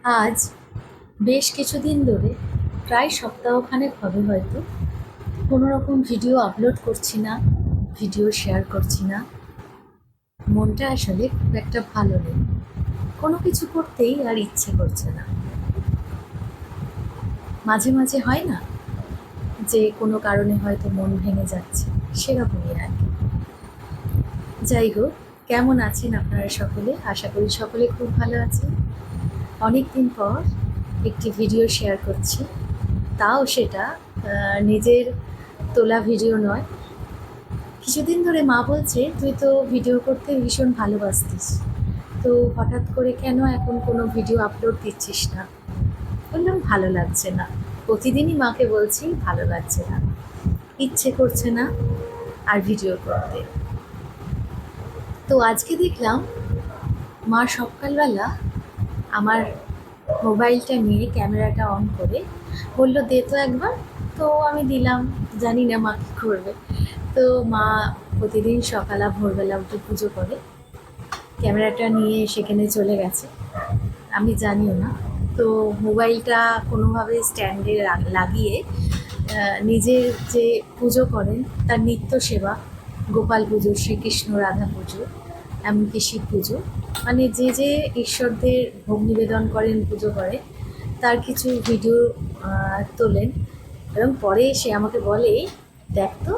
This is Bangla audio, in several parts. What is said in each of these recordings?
আজ বেশ কিছুদিন ধরে, প্রায় সপ্তাহখানেক হবে হয়তো, কোনো রকম ভিডিও আপলোড করছি না, ভিডিও শেয়ার করছি না। মনটা আসলে খুব একটা ভালো নেই, কোনো কিছু করতেই আর ইচ্ছে করছে না। মাঝে মাঝে হয় না যে কোনো কারণে হয়তো মন ভেঙে যাচ্ছে, সেরকমই আর কি। যাই হোক, কেমন আছেন আপনারা সকলে? আশা করি সকলে খুব ভালো আছেন। অনেক দিন পর একটি ভিডিও শেয়ার করছি, তাও সেটা নিজের তোলা ভিডিও নয়। কিছুদিন ধরে মা বলছে, তুই তো ভিডিও করতে ভীষণ ভালোবাসতিস, তো হঠাৎ করে কেন এখন কোনো ভিডিও আপলোড দিচ্ছিস না? বললাম ভালো লাগছে না। প্রতিদিনই মাকে বলছি ভালো লাগছে না, ইচ্ছে করছে না আর ভিডিও করতে। তো আজকে দেখলাম মা সকালবেলা আমার মোবাইলটা নিয়ে ক্যামেরাটা অন করে বললো, দে তো একবার। তো আমি দিলাম, জানি না মা কী করবে। তো মা প্রতিদিন সকালে ভোরবেলা উঠে পুজো করে, ক্যামেরাটা নিয়ে সেখানে চলে গেছে, আমি জানিও না। তো মোবাইলটা কোনোভাবে স্ট্যান্ডে লাগিয়ে নিজের যে পুজো করেন তার নিত্য সেবা, গোপাল পুজো, শ্রীকৃষ্ণ রাধা পুজো, এমনকি শিব পুজো, মানে যে যে ঈশ্বরদের ভোগ নিবেদন করেন, পুজো করে, তার কিছু ভিডিও তোলেন। এবং পরে সে আমাকে বলে, দেখ তো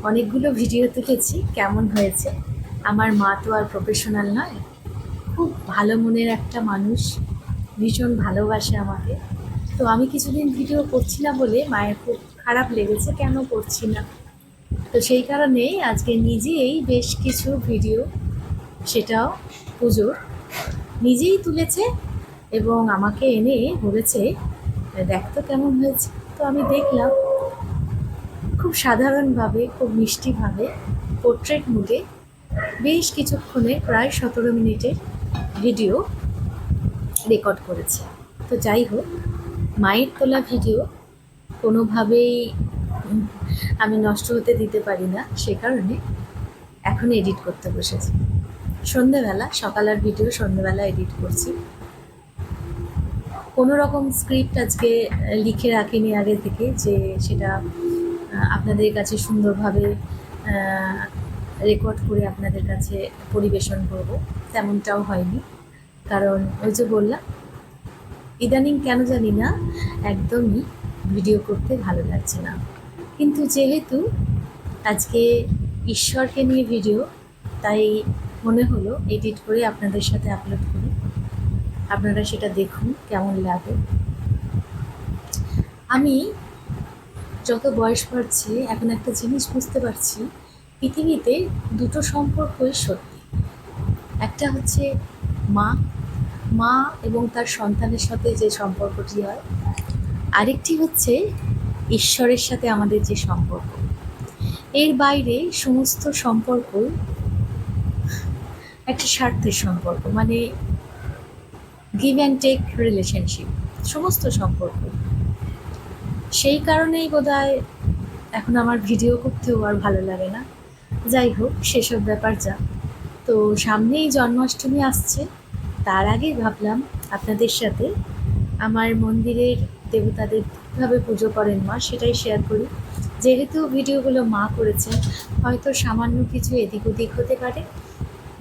অনেকগুলো ভিডিও তুলেছি, কেমন হয়েছে? আমার মা তো আর প্রফেশনাল নয়, খুব ভালো মনের একটা মানুষ, ভীষণ ভালোবাসে আমাকে। তো আমি কিছুদিন ভিডিও করছি না বলে মায়ের খুব খারাপ লেগেছে, কেন করছি না। তো সেই কারণেই আজকে নিজেই বেশ কিছু ভিডিও, সেটাও পুজোর, নিজেই তুলেছে এবং আমাকে এনে বলেছে, দেখ তো কেমন হয়েছে। তো আমি দেখলাম, খুব সাধারণভাবে, খুব মিষ্টিভাবে, পোর্ট্রেট মুডে বেশ কিছুক্ষণে প্রায় 17 মিনিটের ভিডিও রেকর্ড করেছে। তো যাই হোক, মায়ের তোলা ভিডিও কোনোভাবেই আমি নষ্ট হতে দিতে পারি না, সে কারণে এখন এডিট করতে বসেছি। সন্ধেবেলা, সকালের ভিডিও সন্ধেবেলা এডিট করছি। কোনো রকম স্ক্রিপ্ট আজকে লিখে রাখিনি আগে থেকে, যে সেটা আপনাদের কাছে সুন্দরভাবে রেকর্ড করে আপনাদের কাছে পরিবেশন করব, তেমনটাও হয়নি। কারণ ওই যে বললাম, ইদানিং কেন জানি না একদমই ভিডিও করতে ভালো লাগছে না। কিন্তু যেহেতু আজকে ঈশ্বরকে নিয়ে ভিডিও, তাই মনে হলো এডিট করে আপনাদের সাথে আপলোড করি, আপনারা সেটা দেখুন কেমন লাগে। আমি যত বয়স বাড়ছে এখন একটা জিনিস বুঝতে পারছি, পৃথিবীতে দুটো সম্পর্কই সত্যি। একটা হচ্ছে মা, মা এবং তার সন্তানের সাথে যে সম্পর্কটি হয়। আরেকটি হচ্ছে ঈশ্বরের সাথে আমাদের যে সম্পর্ক। এর বাইরে সমস্ত সম্পর্ক একটা স্বার্থের সম্পর্ক, মানে গিভ অ্যান্ড টেক রিলেশনশিপ, সমস্ত সম্পর্ক। সেই কারণেই বোধহয় এখন আমার ভিডিও করতেও আর ভালো লাগে না। যাই হোক, সেসব ব্যাপার যা। তো সামনেই জন্মাষ্টমী আসছে, তার আগে ভাবলাম আপনাদের সাথে আমার মন্দিরের দেবতাদের কীভাবে পুজো করেন মা, সেটাই শেয়ার করি। যেহেতু ভিডিওগুলো মা করেছেন, হয়তো সামান্য কিছু এদিক ওদিক হতে পারে।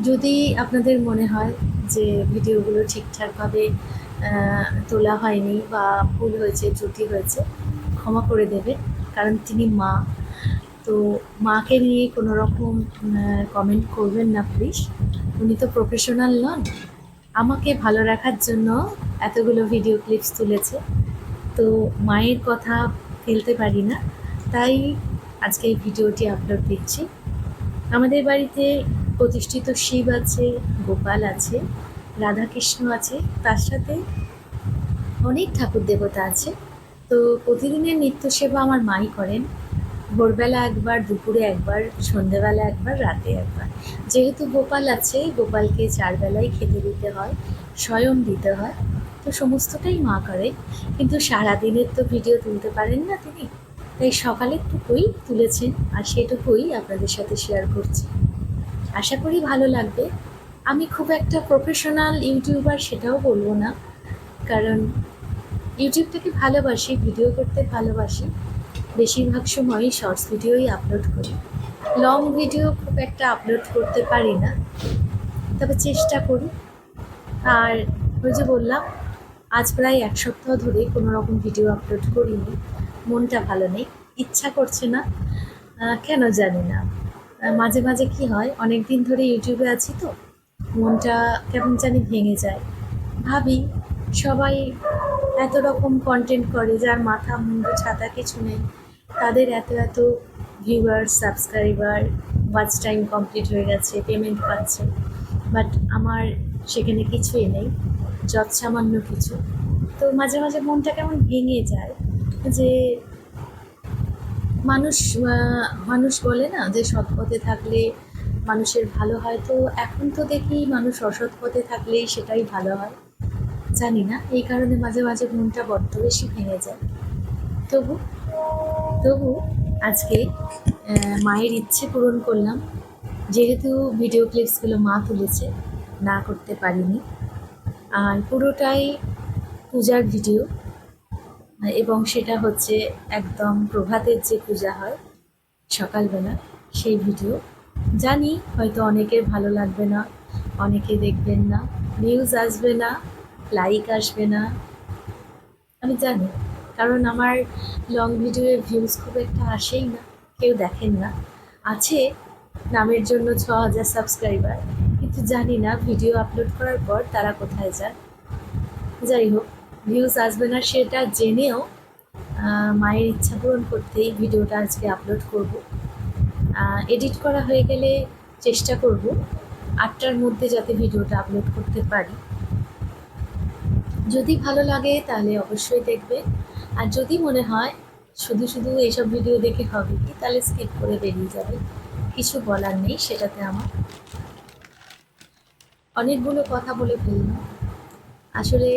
যদি আপনাদের মনে হয় যে ভিডিওগুলো ঠিকঠাকভাবে তোলা হয়নি বা ভুল হয়েছে, ত্রুটি হয়েছে, ক্ষমা করে দেবে, কারণ তিনি মা। তো মাকে নিয়ে কোনো রকম কমেন্ট করবেন না প্লিজ। উনি তো প্রফেশনাল নন, আমাকে ভালো রাখার জন্য এতগুলো ভিডিও ক্লিপস তুলেছে, তো মায়ের কথা ফেলতে পারি না, তাই আজকে এই ভিডিওটি আপলোড দিচ্ছি। আমাদের বাড়িতে প্রতিষ্ঠিত শিব আছে, গোপাল আছে, রাধাকৃষ্ণ আছে, তার সাথে অনেক ঠাকুর দেবতা আছে। তো প্রতিদিনের নিত্য সেবা আমার মাই করেন, ভোরবেলা একবার, দুপুরে একবার, সন্ধেবেলা একবার, রাতে একবার। যেহেতু গোপাল আছে, গোপালকে 4 বেলাই খেতে দিতে হয়, স্বয়ং দিতে হয়, তো সমস্তটাই মা করে। কিন্তু সারাদিনের তো ভিডিও তুলতে পারেন না তিনি, তাই সকালেরটুকুই তুলেছেন, আর সেটুকুই আপনাদের সাথে শেয়ার করছি। আশা করি ভালো লাগবে। আমি খুব একটা প্রফেশনাল ইউটিউবার সেটাও বলবো না, কারণ ইউটিউবটাকে ভালোবাসি, ভিডিও করতে ভালোবাসি। বেশিরভাগ সময়ই শর্টস ভিডিওই আপলোড করি। লং ভিডিও খুব একটা আপলোড করতে পারি না, তবে চেষ্টা করি। আর ওই যে বললাম, আজ প্রায় 1 সপ্তাহ ধরে কোনো রকম ভিডিও আপলোড করিনি। মনটা ভালো নেই, ইচ্ছা করছে না, কেন জানি না। মাঝে মাঝে কি হয়, অনেক দিন ধরে ইউটিউবে আছি তো মনটা কেমন জানি ভেঙে যায়। ভাবি সবাই এত রকম কন্টেন্ট করে, যার মাথা মুন্ডু ছাতা কিছু নেই, তাদের এত এত viewer, subscriber, watch time complete হয়ে গেছে, পেমেন্ট পাচ্ছে, বাট আমার সেখানে কিছুই নেই, যৎসামান্য কিছু। তো মাঝে মাঝে মনটা কেমন ভেঙে যায় যে মানুষ মানুষ বলে না যে সৎ পথে থাকলে মানুষের ভালো হয়, তো এখন তো দেখি মানুষ অসৎ পথে থাকলেই সেটাই ভালো হয়। জানি না, এই কারণে মাঝে মাঝে মনটা বড্ড বেশি ভেঙে যায়। তবু তবু আজকে মায়ের ইচ্ছে পূরণ করলাম। যেহেতু ভিডিও ক্লিপসগুলো মা তুলেছে, না করতে পারিনি। আর পুরোটাই পূজার ভিডিও, এবং সেটা হচ্ছে একদম প্রভাতের যে পূজা হয় সকালবেলা, সেই ভিডিও। জানি হয়তো অনেকের ভালো লাগবে না, অনেকে দেখবেন না, ভিউজ আসবে না, লাইক আসবে না, আমি জানি। কারণ আমার লং ভিডিওয়ে ভিউজ খুব একটা আসেই না, কেউ দেখেন না। আছে নামের জন্য 6,000 সাবস্ক্রাইবার, কিন্তু জানি না ভিডিও আপলোড করার পর তারা কোথায় যায়। যাই হোক, ভিউজ আসবে না সেটা জেনেও মায়ের ইচ্ছা পূরণ করতেই ভিডিওটা আজকে আপলোড করব। এডিট করা হয়ে গেলে চেষ্টা করব 8টার মধ্যে যাতে ভিডিওটা আপলোড করতে পারি। যদি ভালো লাগে তাহলে অবশ্যই দেখবে, আর যদি মনে হয় শুধু শুধু এইসব ভিডিও দেখে হবে কি, তাহলে স্কিপ করে বেরিয়ে যাবে, কিছু বলার নেই সেটাতে আমার। অনেকগুলো কথা বলে ফেললাম আসলে।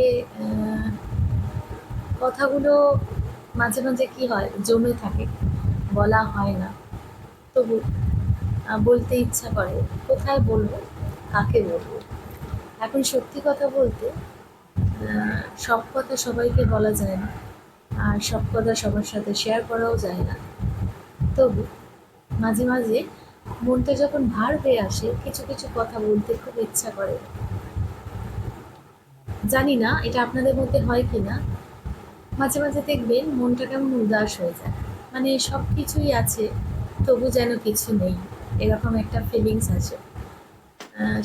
কথাগুলো মাঝে মাঝে কি হয়, জমে থাকে, বলা হয় না। তবু বলতে ইচ্ছা করে, কোথায় বলবো, কাকে বলবো। এখন সত্যি কথা বলতে সব কথা সবাইকে বলা যায় না, আর সব কথা সবার সাথে শেয়ার করাও যায় না। তবু মাঝে মাঝে মনটা যখন ভার হয়ে আসে, কিছু কিছু কথা বলতে খুব ইচ্ছা করে। জানি না এটা আপনাদের মধ্যে হয় কি না, মাঝে মাঝে দেখবেন মনটা কেমন উদাস হয়ে যায়, মানে সব কিছুই আছে তবু যেন কিছু নেই, এরকম একটা ফিলিংস আছে।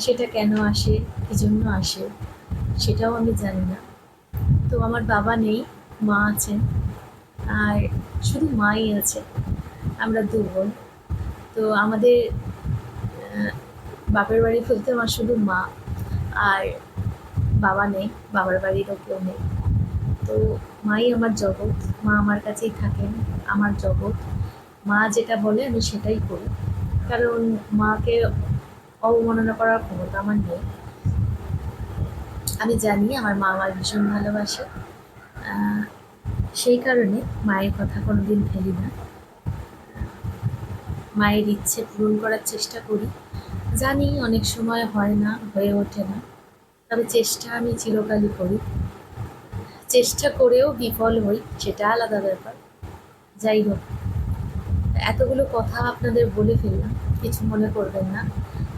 সেটা কেন আসে, কী জন্য আসে, সেটাও আমি জানি না। তো আমার বাবা নেই, মা আছেন, আর শুধু মাই আছে। আমরা 2 বোন। তো আমাদের বাপের বাড়ি বলতে আমার শুধু মা, আর বাবা নেই, বাবার বাড়িরও কেউ নেই। তো মাই আমার জগৎ, মা আমার কাছেই থাকেন, আমার জগৎ। মা যেটা বলে আমি সেটাই করি, কারণ মাকে অবমাননা করার ক্ষমতা আমার নেই। আমি জানি আমার মা আমার ভীষণ ভালোবাসে, সেই কারণে মায়ের কথা কোনোদিন ফেলি না। মায়ের ইচ্ছে পূরণ করার চেষ্টা করি। জানি অনেক সময় হয় না, হয়ে ওঠে না, তবে চেষ্টা আমি চিরকালই করি। চেষ্টা করেও বিফল হই, সেটা আলাদা ব্যাপার। যাই হোক, এতগুলো কথা আপনাদের বলে ফেললাম, কিছু মনে করবেন না।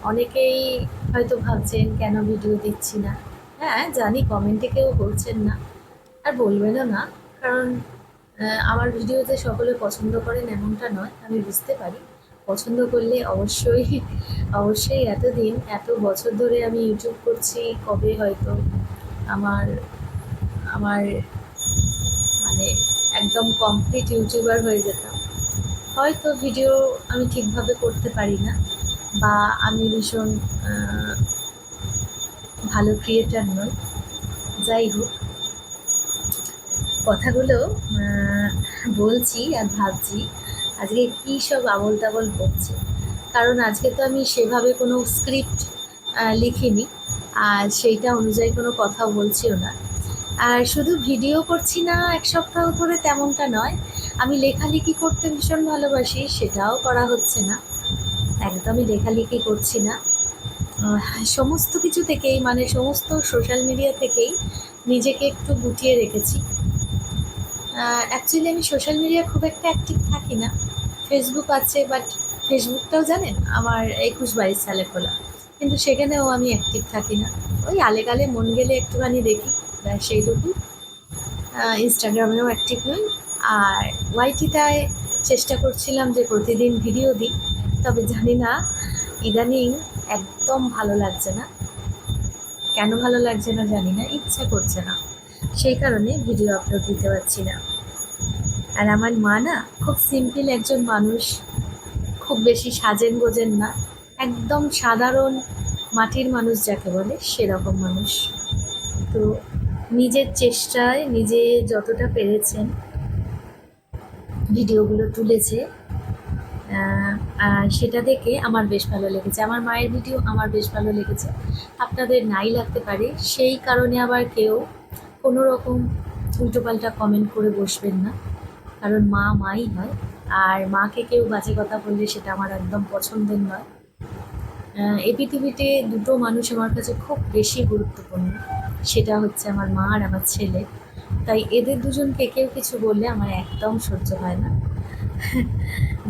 অনেকেই হয়তো ভাবছেন কেন ভিডিও দিচ্ছি না। হ্যাঁ জানি, কমেন্টে কেউ বলছেন না, আর বলবেনও না, কারণ আমার ভিডিও যে সকলে পছন্দ করেন এমনটা নয়, আমি বুঝতে পারি। পছন্দ করলে অবশ্যই অবশ্যই, এতদিন এত বছর ধরে আমি ইউটিউব করছি, কবে হয়তো আমার আমার মানে একদম কমপ্লিট ইউটিউবার হয়ে যেতাম। হয়তো ভিডিও আমি ঠিকভাবে করতে পারি না, বা আমি ভীষণ ভালো ক্রিয়েটার নই। যাই হোক, কথাগুলো বলছি আর ভাবছি আজকে কী সব আবোল তাবোল বলছি, কারণ আজকে তো আমি সেভাবে কোনো স্ক্রিপ্ট লিখিনি, আর সেইটা অনুযায়ী কোনো কথা বলছিও না। আর শুধু ভিডিও করছি না 1 সপ্তাহ ধরে, তেমনটা নয়। আমি লেখালেখি করতে ভীষণ ভালোবাসি, সেটাও করা হচ্ছে না, একদমই লেখালেখি করছি না। সমস্ত কিছু থেকেই, মানে সমস্ত সোশ্যাল মিডিয়া থেকেই নিজেকে একটু গুটিয়ে রেখেছি। অ্যাকচুয়ালি আমি সোশ্যাল মিডিয়া খুব একটা অ্যাক্টিভ থাকি না। ফেসবুক আছে, বাট ফেসবুকটাও জানেন আমার 21-22 সালে খোলা, কিন্তু সেখানেও আমি অ্যাক্টিভ থাকি না। ওই আলেকালে মন গেলে একটুখানি দেখি, ব্যাস সেইটুকু। ইনস্টাগ্রামেও অ্যাক্টিভ নই। আর ওয়াইটিটায় চেষ্টা করছিলাম যে প্রতিদিন ভিডিও দিই, তবে জানি না ইদানিং একদম ভালো লাগছে না। কেন ভালো লাগছে না জানি না, ইচ্ছা করছে না, সেই কারণে ভিডিও আপলোড দিতে পারছি না। আর আমার মা না খুব সিম্পল একজন মানুষ, খুব বেশি সাজেন গোজেন না, একদম সাধারণ মাটির মানুষ যাকে বলে সেরকম মানুষ। তো নিজের চেষ্টায় নিজে যতটা পেরেছেন ভিডিওগুলো তুলেছে, সেটা দেখে আমার বেশ ভালো লেগেছে। আমার মায়ের ভিডিও আমার বেশ ভালো লেগেছে, আপনাদের নাই লাগতে পারে, সেই কারণে আবার কেউ কোনো রকম উল্টোপাল্টা কমেন্ট করে বসবেন না, কারণ মা মাই হয়। আর মাকে কেউ বাজে কথা বললে সেটা আমার একদম পছন্দের নয়। এই পৃথিবীতে দুটো মানুষ আমার কাছে খুব বেশি গুরুত্বপূর্ণ, সেটা হচ্ছে আমার মা আর আমার ছেলে। তাই এদের দুজনকে কেউ কিছু বললে আমার একদম সহ্য হয় না।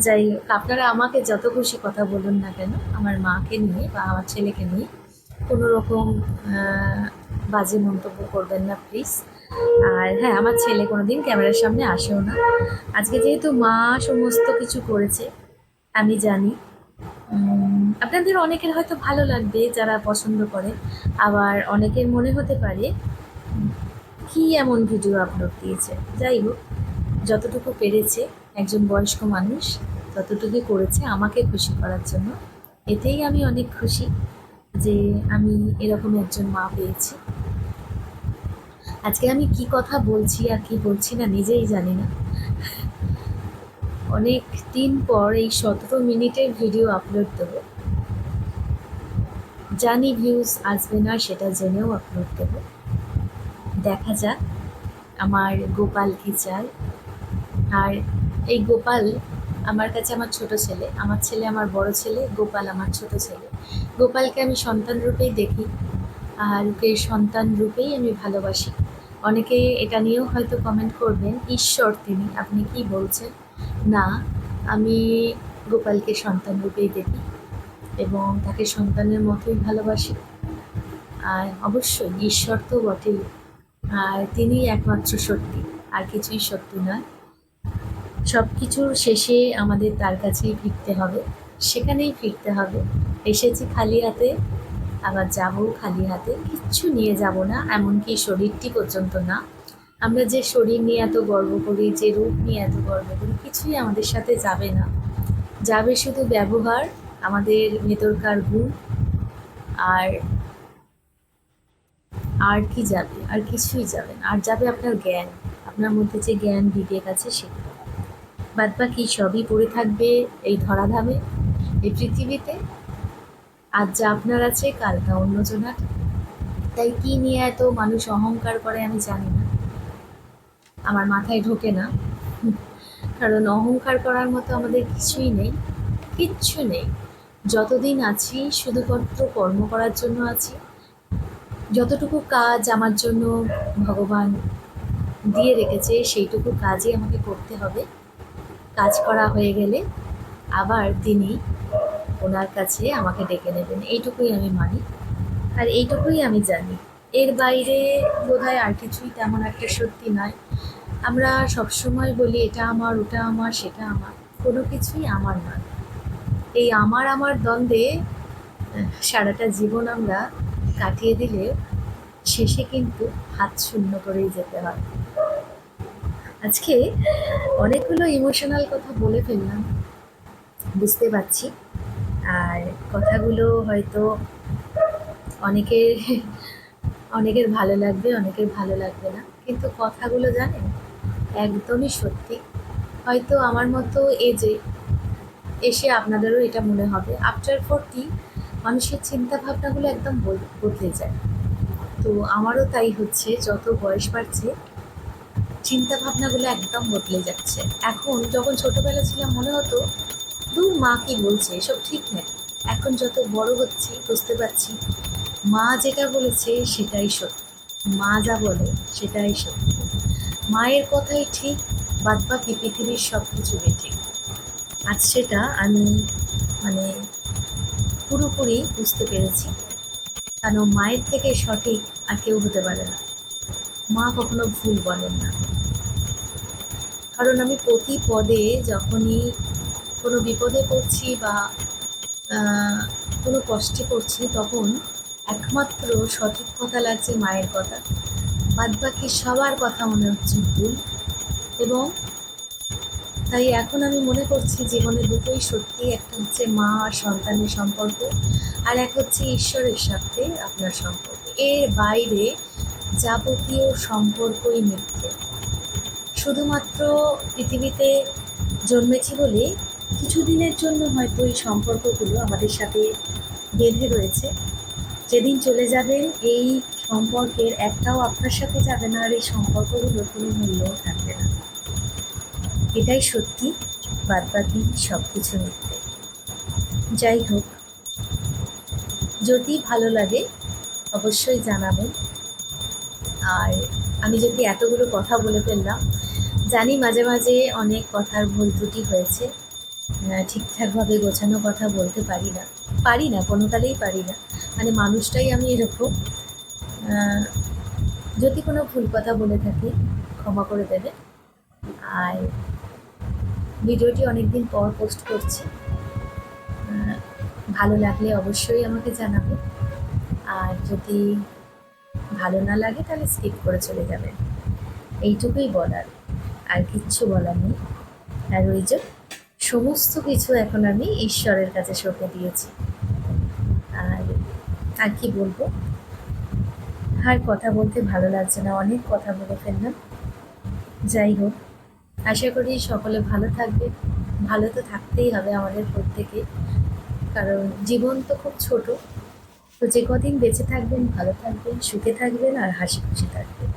যাই হোক, আপনারা আমাকে যত খুশি কথা বলুন না কেন, আমার মাকে নিয়ে বা আমার ছেলেকে নিয়ে কোনো রকম বাজে মন্তব্য করবেন না প্লিজ। আর হ্যাঁ, আমার ছেলে কোনো দিন ক্যামেরার সামনে আসেও না। আজকে যেহেতু মা সমস্ত কিছু করেছে, আমি জানি আপনাদের অনেকের হয়তো ভালো লাগবে যারা পছন্দ করে, আবার অনেকের মনে হতে পারে কি এমন ভিডিও আপলোড দিয়েছে। যাই হোক, যতটুকু পেরেছে একজন বয়স্ক মানুষ ততটুকুই করেছে আমাকে খুশি করার জন্য। এতেই আমি অনেক খুশি যে আমি এরকম একজন মা পেয়েছি। আজকে আমি কি কথা বলছি আর কি বলছি না নিজেই জানি না। অনেক দিন পর এই 17 মিনিটের ভিডিও আপলোড দেবো, জানি ভিউজ আসবে না, সেটা জেনেও আপলোড দেবো। দেখা যাক আমার গোপাল কি চায়। আর এই গোপাল আমার কাছে আমার ছোট ছেলে, আমার ছেলে আমার বড় ছেলে, গোপাল আমার ছোট ছেলে। গোপালকে আমি সন্তান রূপেই দেখি, আর ওকে সন্তান রূপেই আমি ভালোবাসি। অনেকে এটা নিয়েও হয়তো কমেন্ট করবেন, ঈশ্বর তিনি, আপনি কি বলছেন? না, আমি গোপালকে সন্তান রূপেই দেখি এবং তাকে সন্তানের মতোই ভালোবাসি। আর অবশ্যই ঈশ্বর তো বটেই, আর তিনিই একমাত্র সত্যি, আর কিছুই সত্যি নয়। সব কিছুর শেষে আমাদের তার কাছেই ফিরতে হবে, সেখানেই ফিরতে হবে। এসেছি খালি হাতে, আবার যাবো খালি হাতে, কিচ্ছু নিয়ে যাব না, এমনকি শরীরটি পর্যন্ত না। আমরা যে শরীর নিয়ে এত গর্ব করি, যে রূপ নিয়ে এত গর্ব করি, কিছুই আমাদের সাথে যাবে না। যাবে শুধু ব্যবহার, আমাদের ভেতরকার গুণ। আর আর কি যাবে? আর কিছুই যাবে না। আর যাবে আপনার জ্ঞান, আপনার মধ্যে যে জ্ঞান বিবেক আছে সেটা। বাদবাকি সবই পড়ে থাকবে এই ধরাধামে, এই পৃথিবীতে। আজ যা আপনার আছে কাল তা অন্যজনার। তাই কি নিয়ে এত মানুষ অহংকার করে আমি জানি না, আমার মাথায় ঢোকে না। কারণ অহংকার করার মতো আমাদের কিছুই নেই, কিচ্ছু নেই। যতদিন আছি শুধুমাত্র কর্ম করার জন্য আছি। যতটুকু কাজ আমার জন্য ভগবান দিয়ে রেখেছে সেইটুকু কাজই আমাকে করতে হবে। কাজ করা হয়ে গেলে আবার তিনি ওনার কাছে আমাকে ডেকে নেবেন, এইটুকুই আমি মানি আর এইটুকুই আমি জানি। এর বাইরে বোধহয় আর কিছুই তেমন একটা সত্যি নয়। আমরা সবসময় বলি এটা আমার, ওটা আমার, সেটা আমার, কোনো কিছুই আমার নয়। এই আমার আমার দ্বন্দ্বে সারাটা জীবন আমরা কাটিয়ে দিলে শেষে কিন্তু হাত শূন্য করেই যেতে হয়। আজকে অনেকগুলো ইমোশনাল কথা বলে ফেললাম, বুঝতে পারছি। আর কথাগুলো হয়তো অনেকের অনেকের ভালো লাগবে, অনেকের ভালো লাগবে না, কিন্তু কথাগুলো জানেন একদমই সত্যি। হয়তো আমার মতো এজে এসে আপনাদেরও এটা মনে হবে, আফটার 40 মানুষের চিন্তা ভাবনাগুলো একদম বদলে যায়। তো আমারও তাই হচ্ছে, যত বয়স বাড়ছে চিন্তা ভাবনাগুলো একদম বদলে যাচ্ছে। এখন যখন ছোটোবেলা ছিলাম মনে হতো দূর মা কি বলছে, এসব ঠিক নেই। এখন যত বড় হচ্ছি বুঝতে পারছি মা যেটা বলেছে সেটাই সত্যি। মা যা বলে সেটাই সত্যি। মায়ের কথাই ঠিক, বাদবাকি পৃথিবীর সব কিছুই ঠিক। আজ সেটা আমি মানে পুরোপুরি বুঝতে পেরেছি, কারণ মায়ের থেকে সঠিক আর কেউ হতে পারে না। মা কখনো ভুল বলেন না। কারণ আমি প্রতি পদে যখনই কোনো বিপদে পড়ছি বা আহ, কোনো কষ্টে পড়ছি, তখন একমাত্র সঠিক কথা লাগছে মায়ের কথা, বাদবাকি সবার কথা মনে হচ্ছে ভুল। এবং তাই এখন আমি মনে করছি জীবনে দুটোই সত্যি, একটা হচ্ছে মা আর সন্তানের সম্পর্ক, আর এক হচ্ছে ঈশ্বরের সাথে আপনার সম্পর্ক। এর বাইরে যাবতীয় সম্পর্কই মিথ্যে। শুধুমাত্র পৃথিবীতে জন্মেছি বলে কিছুদিনের জন্য হয়তো এই সম্পর্কগুলো আমাদের সাথে বেঁধে রয়েছে। যেদিন চলে যাবেন এই সম্পর্কের একটাও আপনার সাথে যাবে না, আর এই সম্পর্কগুলোর কোনো মূল্যও থাকবে না। এটাই সত্যি, বাদবাকি সব কিছু মিথ্যে। যাই হোক, যদি ভালো লাগে অবশ্যই জানাবেন। আর আমি যদি এতগুলো কথা বলে ফেললাম, জানি মাঝে মাঝে অনেক কথার ভুল ত্রুটি হয়েছে, ঠিকঠাকভাবে গোছানো কথা বলতে পারি না, কোনো কালেই পারি না। মানে মানুষটাই আমি এরকম। আহ, যদি কোনো ভুল কথা বলে থাকি ক্ষমা করে দেবে। আর ভিডিওটি অনেক দিন পর পোস্ট করছি, আহ, ভালো লাগলে অবশ্যই আমাকে জানাবে। আর যদি ভালো না লাগে তাহলে স্কিপ করে চলে যাবেন, এইটুকুই বলার, আর কিচ্ছু বলার নেই। আর ওই যে সমস্ত কিছু এখন আমি ঈশ্বরের কাছে সঁপে দিয়েছি। আর আর কি বলবো, আর কথা বলতে ভালো লাগছে না, অনেক কথা বলে ফেললাম। যাই হোক, আশা করি সকলে ভালো থাকবে। ভালো তো থাকতেই হবে আমাদের প্রত্যেকে, কারণ জীবন তো খুব ছোট। তো যে কদিন বেঁচে থাকবেন ভালো থাকবেন, সুখে থাকবেন আর হাসি খুশি থাকবেন।